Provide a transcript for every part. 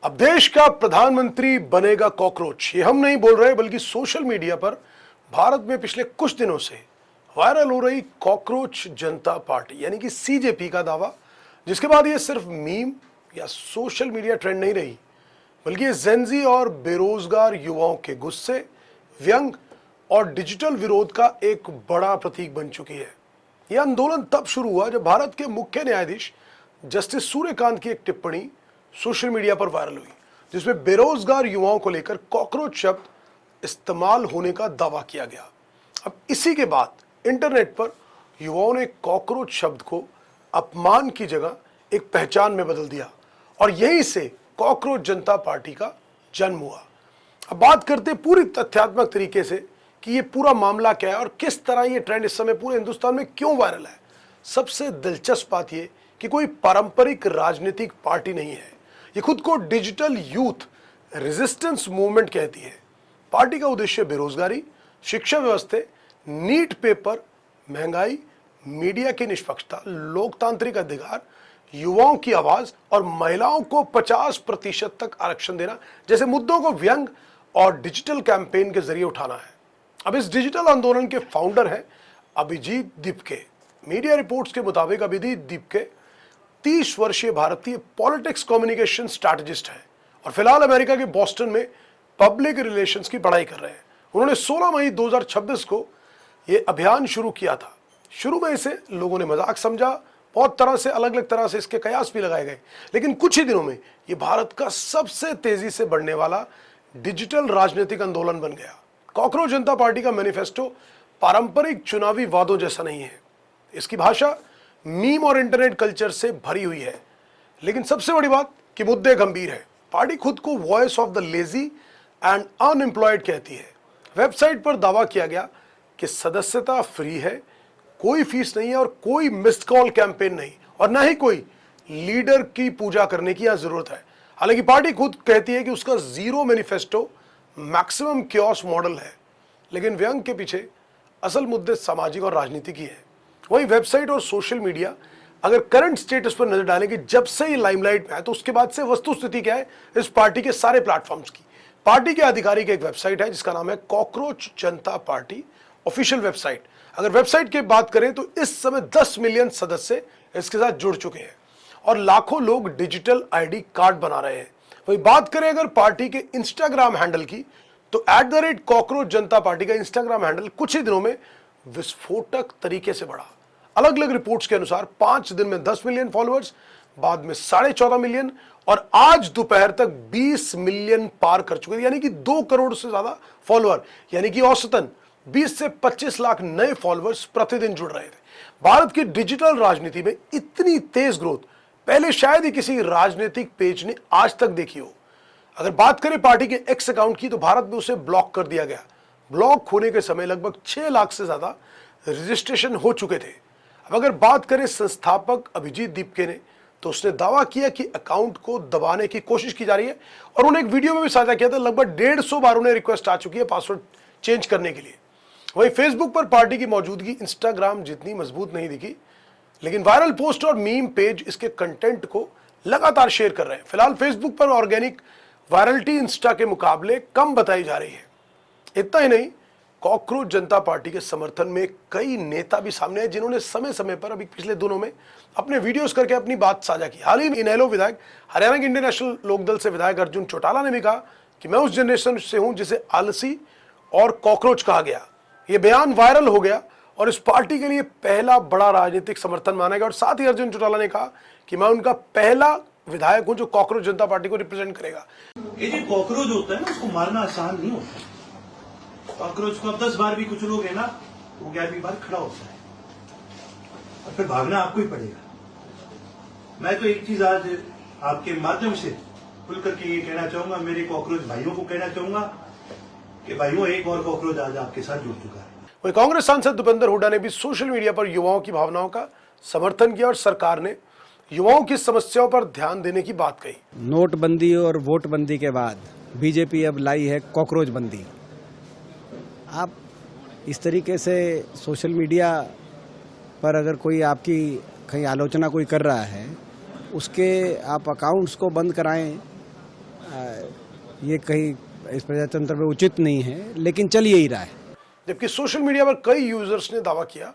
अब देश का प्रधानमंत्री बनेगा कॉकरोच, ये हम नहीं बोल रहे बल्कि सोशल मीडिया पर भारत में पिछले कुछ दिनों से वायरल हो रही कॉकरोच जनता पार्टी यानी कि सीजेपी का दावा, जिसके बाद ये सिर्फ मीम या सोशल मीडिया ट्रेंड नहीं रही बल्कि ये जेनजी और बेरोजगार युवाओं के गुस्से, व्यंग और डिजिटल विरोध का एक बड़ा प्रतीक बन चुकी है। यह आंदोलन तब शुरू हुआ जब भारत के मुख्य न्यायाधीश जस्टिस सूर्यकांत की एक टिप्पणी सोशल मीडिया पर वायरल हुई, जिसमें बेरोजगार युवाओं को लेकर कॉकरोच शब्द इस्तेमाल होने का दावा किया गया। अब इसी के बाद इंटरनेट पर युवाओं ने कॉकरोच शब्द को अपमान की जगह एक पहचान में बदल दिया और यहीं से कॉकरोच जनता पार्टी का जन्म हुआ। अब बात करते पूरी तथ्यात्मक तरीके से कि ये पूरा मामला क्या है और किस तरह ये ट्रेंड इस समय पूरे हिंदुस्तान में क्यों वायरल है। सबसे दिलचस्प बात ये कि कोई पारंपरिक राजनीतिक पार्टी नहीं है, ये खुद को डिजिटल यूथ रेजिस्टेंस मूवमेंट कहती है। पार्टी का उद्देश्य बेरोजगारी, शिक्षा व्यवस्था, नीट पेपर, महंगाई, मीडिया की निष्पक्षता, लोकतांत्रिक अधिकार, युवाओं की आवाज और महिलाओं को 50% तक आरक्षण देना जैसे मुद्दों को व्यंग और डिजिटल कैंपेन के जरिए उठाना है। अब इस डिजिटल आंदोलन के फाउंडर हैं अभिजीत दीपके। मीडिया रिपोर्ट्स के मुताबिक अभिजीत दीपके 30 वर्षीय भारतीय पॉलिटिक्स कम्युनिकेशन स्ट्रैटेजिस्ट हैं और फिलहाल अमेरिका के बॉस्टन में पब्लिक रिलेशंस की पढ़ाई कर रहे हैं। उन्होंने 16 मई 2026 को यह अभियान शुरू किया था। शुरू में इसे लोगों ने मजाक समझा, बहुत तरह से अलग अलग तरह से इसके कयास भी लगाए गए, लेकिन कुछ ही दिनों में ये भारत का सबसे तेजी से बढ़ने वाला डिजिटल राजनीतिक आंदोलन बन गया। कॉकरोच जनता पार्टी का मैनिफेस्टो पारंपरिक चुनावी वादों जैसा नहीं है। इसकी भाषा मीम और इंटरनेट कल्चर से भरी हुई है, लेकिन सबसे बड़ी बात कि मुद्दे गंभीर है। पार्टी खुद को voice of the lazy and unemployed कहती है। वेबसाइट पर दावा किया गया कि सदस्यता फ्री है, कोई फीस नहीं है और कोई मिस्ड कॉल कैंपेन नहीं और ना ही कोई लीडर की पूजा करने की यहाँ जरूरत है। हालांकि पार्टी खुद कहती है कि उसका zero manifesto maximum chaos model है, लेकिन व्यंग के पीछे असल मुद्दे सामाजिक और राजनीतिक ही है। वही वेबसाइट और सोशल मीडिया अगर करंट स्टेटस पर नजर डालेंगे जब से ये लाइमलाइट में आया, तो उसके बाद से वस्तुस्थिति क्या है इस पार्टी के सारे प्लेटफॉर्म्स की। पार्टी के आधिकारिक एक वेबसाइट है जिसका नाम है कॉकरोच जनता पार्टी ऑफिशियल वेबसाइट। अगर वेबसाइट की बात करें तो इस समय 10 मिलियन सदस्य इसके साथ जुड़ चुके हैं और लाखों लोग डिजिटल आईडी कार्ड बना रहे हैं। वही बात करें अगर पार्टी के इंस्टाग्राम हैंडल की, तो @कॉकरोच जनता पार्टी का इंस्टाग्राम हैंडल कुछ ही दिनों में विस्फोटक तरीके से बढ़ा। अलग अलग रिपोर्ट्स के अनुसार 5 दिन में 10 मिलियन फॉलोअर्स, बाद में 14.5 मिलियन और आज दोपहर तक 20 मिलियन पार कर चुके हैं, यानी कि 2 करोड़ से ज्यादा फॉलोअर, यानी कि औसतन 20 से 25 लाख नए फॉलोअर्स प्रतिदिन जुड़ रहे थे। भारत की डिजिटल राजनीति में इतनी तेज ग्रोथ पहले शायद ही किसी राजनीतिक पेज ने आज तक देखी हो। अगर बात करें पार्टी के एक्स अकाउंट की, तो भारत में उसे ब्लॉक कर दिया गया। ब्लॉक होने के समय लगभग 6 लाख से ज्यादा रजिस्ट्रेशन हो चुके थे। अब अगर बात करें संस्थापक अभिजीत दीपके ने, तो उसने दावा किया कि अकाउंट को दबाने की कोशिश की जा रही है और उन्होंने एक वीडियो में भी साझा किया था। लगभग 150 बार उन्हें रिक्वेस्ट आ चुकी है पासवर्ड चेंज करने के लिए। वही फेसबुक पर पार्टी की मौजूदगी इंस्टाग्राम जितनी मजबूत नहीं दिखी, लेकिन वायरल पोस्ट और मीम पेज इसके कंटेंट को लगातार शेयर कर रहे हैं। फिलहाल फेसबुक पर ऑर्गेनिक वायरलिटी इंस्टा के मुकाबले कम बताई जा रही है। इतना ही नहीं, कॉकरोच जनता पार्टी के समर्थन में कई नेता भी सामने आए जिन्होंने समय समय पर अभी पिछले दिनों में अपने वीडियोस करके अपनी बात साझा की। हाल ही में इनेलो विधायक, हरियाणा के इंडियन नेशनल लोकदल से विधायक अर्जुन चौटाला ने भी कहा कि मैं उस जनरेशन से हूं जिसे आलसी और कॉकरोच कहा गया। यह बयान वायरल हो गया और इस पार्टी के लिए पहला बड़ा राजनीतिक समर्थन माना गया और साथ ही अर्जुन चौटाला ने कहा कि मैं उनका पहला विधायक हूं जो कॉकरोच जनता पार्टी को रिप्रेजेंट करेगा। ये जो कॉकरोच होता है ना, उसको मारना आसान नहीं होता। कॉकरोच को अब 10 बार भी कुछ लोग है ना, वो 11वीं बार खड़ा होता है और फिर भागना आपको ही पड़ेगा। मैं तो एक चीज आज आपके माध्यम से खुल करके ये कहना चाहूंगा, मेरे कॉकरोच भाइयों को कहना चाहूंगा कि भाइयों, एक और कॉकरोच आज आपके साथ जुड़ चुका है। वही कांग्रेस सांसद दीपेंद्र हुड्डा ने भी सोशल मीडिया पर युवाओं की भावनाओं का समर्थन किया और सरकार ने युवाओं की समस्याओं पर ध्यान देने की बात कही। नोटबंदी और वोटबंदी के बाद बीजेपी अब लाई है कॉकरोच बंदी। आप इस तरीके से सोशल मीडिया पर अगर कोई आपकी कहीं आलोचना कोई कर रहा है, उसके आप अकाउंट्स को बंद कराएं ये कहीं इस प्रजातंत्र में उचित नहीं है, लेकिन चल यही रहा है। जबकि सोशल मीडिया पर कई यूजर्स ने दावा किया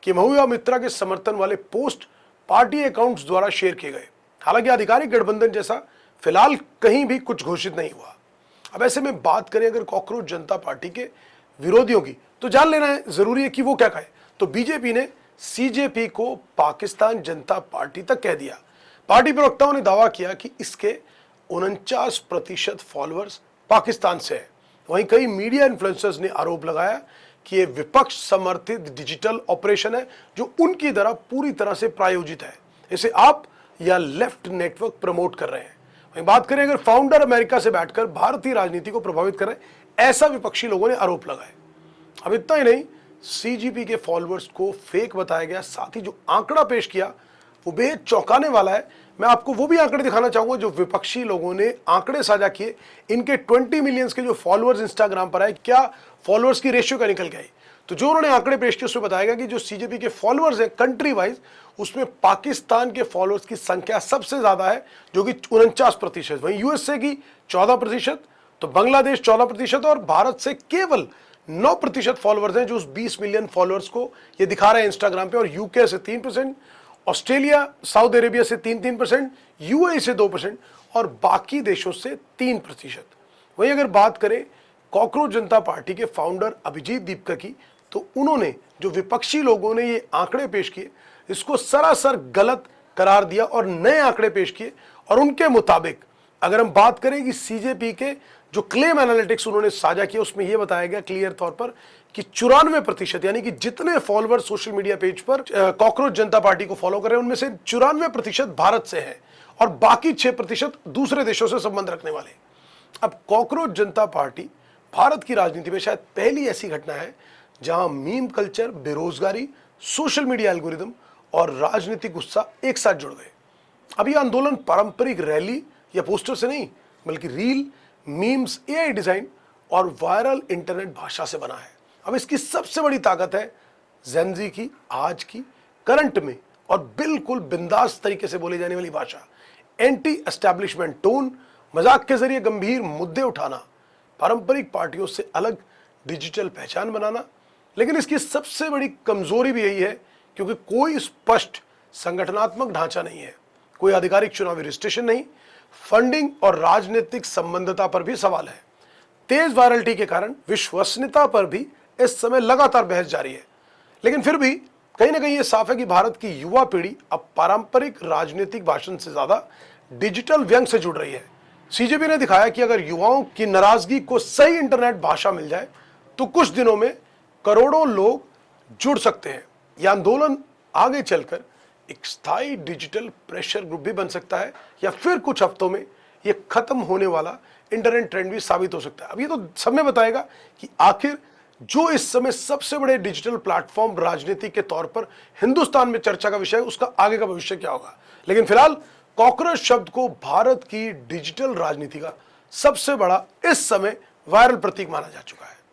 कि महुआ मित्रा के समर्थन वाले पोस्ट पार्टी अकाउंट्स द्वारा शेयर किए गए। हालांकि आधिकारिक गठबंधन जैसा फिलहाल कहीं भी कुछ घोषित नहीं हुआ। अब ऐसे में बात करें अगर कॉकरोच जनता पार्टी के विरोधियों की, तो जान लेना है जरूरी है कि वो क्या कहे। तो बीजेपी ने सीजेपी को पाकिस्तान जनता पार्टी तक कह दिया। पार्टी प्रवक्ताओं ने दावा किया कि इसके 49% फॉलोअर्स पाकिस्तान से है। वहीं कई मीडिया इन्फ्लुएंसर्स ने आरोप लगाया कि ये विपक्ष समर्थित डिजिटल ऑपरेशन है जो उनकी तरह पूरी तरह से प्रायोजित है। इसे आप या लेफ्ट नेटवर्क प्रमोट कर रहे हैं। वहीं बात करें अगर फाउंडर अमेरिका से बैठकर भारतीय राजनीति को प्रभावित कर रहे हैं, ऐसा विपक्षी लोगों ने आरोप लगाया। अब इतना ही नहीं, सीजीपी के फॉलोअर्स को फेक बताया गया। साथ ही जो आंकड़ा पेश किया वो बेहद चौंकाने वाला है। मैं आपको वो भी आंकड़े दिखाना चाहूंगा जो विपक्षी लोगों ने आंकड़े साझा किए। इनके 20 मिलियंस के जो फॉलोअर्स इंस्टाग्राम पर आए, क्या फॉलोअर्स की रेशियो का निकल गई। तो जो उन्होंने आंकड़े पेश किए उसमें बताया गया कि जो सीजेपी के फॉलोअर्स हैं कंट्री वाइज, उसमें पाकिस्तान के फॉलोअर्स की संख्या सबसे ज्यादा है जो कि 49%। वहीं यूएसए की 14%, तो बांग्लादेश 14% और भारत से केवल 9% फॉलोअर्स हैं जो उस 20 मिलियन फॉलोअर्स को ये दिखा रहे हैं इंस्टाग्राम पे। और यूके से 3%, ऑस्ट्रेलिया सऊदी अरेबिया से 3% यूएई से 2% और बाकी देशों से 3%। वहीं अगर बात करें कॉकरोच जनता पार्टी के फाउंडर अभिजीत दीपकर की, तो उन्होंने जो विपक्षी लोगों ने ये आंकड़े पेश किए इसको सरासर गलत करार दिया और नए आंकड़े पेश किए। और उनके मुताबिक अगर हम बात करें कि सीजेपी के जो क्लेम एनालिटिक्स उन्होंने साझा किया उसमें यह बताया गया क्लियर तौर पर कि 94% यानी कि जितने फॉलोअर सोशल मीडिया पेज पर कॉकरोच जनता पार्टी को फॉलो कर रहे हैं उनमें से 94% भारत से हैं और बाकी 6% दूसरे देशों से संबंध रखने वाले। अब कॉकरोच जनता पार्टी भारत की राजनीति में शायद पहली ऐसी घटना है जहां मीम कल्चर, बेरोजगारी, सोशल मीडिया एल्गोरिदम और राजनीतिक गुस्सा एक साथ जुड़ गए। अब यह आंदोलन पारंपरिक रैली या पोस्टर से नहीं बल्कि रील, मीम्स, एआई डिजाइन और वायरल इंटरनेट भाषा से बना है। अब इसकी सबसे बड़ी ताकत है जेनजी की, आज की करंट में और बिल्कुल बिंदास तरीके से बोली जाने वाली भाषा, एंटी एस्टैब्लिशमेंट टोन, मजाक के जरिए गंभीर मुद्दे उठाना, पारंपरिक पार्टियों से अलग डिजिटल पहचान बनाना। लेकिन इसकी सबसे बड़ी कमजोरी भी यही है क्योंकि कोई स्पष्ट संगठनात्मक ढांचा नहीं है, कोई आधिकारिक चुनावी रजिस्ट्रेशन नहीं, फंडिंग और राजनीतिक संबंधता पर भी सवाल है। तेज वायरलिटी के कारण विश्वसनीयता पर भी इस समय लगातार बहस जारी है। लेकिन फिर भी कहीं ना कहीं यह साफ है कि भारत की युवा पीढ़ी अब पारंपरिक राजनीतिक भाषण से ज्यादा डिजिटल व्यंग से जुड़ रही है। सीजेपी ने दिखाया कि अगर युवाओं की नाराजगी को सही इंटरनेट भाषा मिल जाए तो कुछ दिनों में करोड़ों लोग जुड़ सकते हैं। यह आंदोलन आगे चलकर एक स्थायी डिजिटल प्रेशर ग्रुप भी बन सकता है या फिर कुछ हफ्तों में यह खत्म होने वाला इंटरनेट ट्रेंड भी साबित हो सकता है। अब ये तो समय बताएगा कि आखिर जो इस समय सबसे बड़े डिजिटल प्लेटफॉर्म राजनीति के तौर पर हिंदुस्तान में चर्चा का विषय है, उसका आगे का भविष्य क्या होगा। लेकिन फिलहाल कॉकरोच शब्द को भारत की डिजिटल राजनीति का सबसे बड़ा इस समय वायरल प्रतीक माना जा चुका है।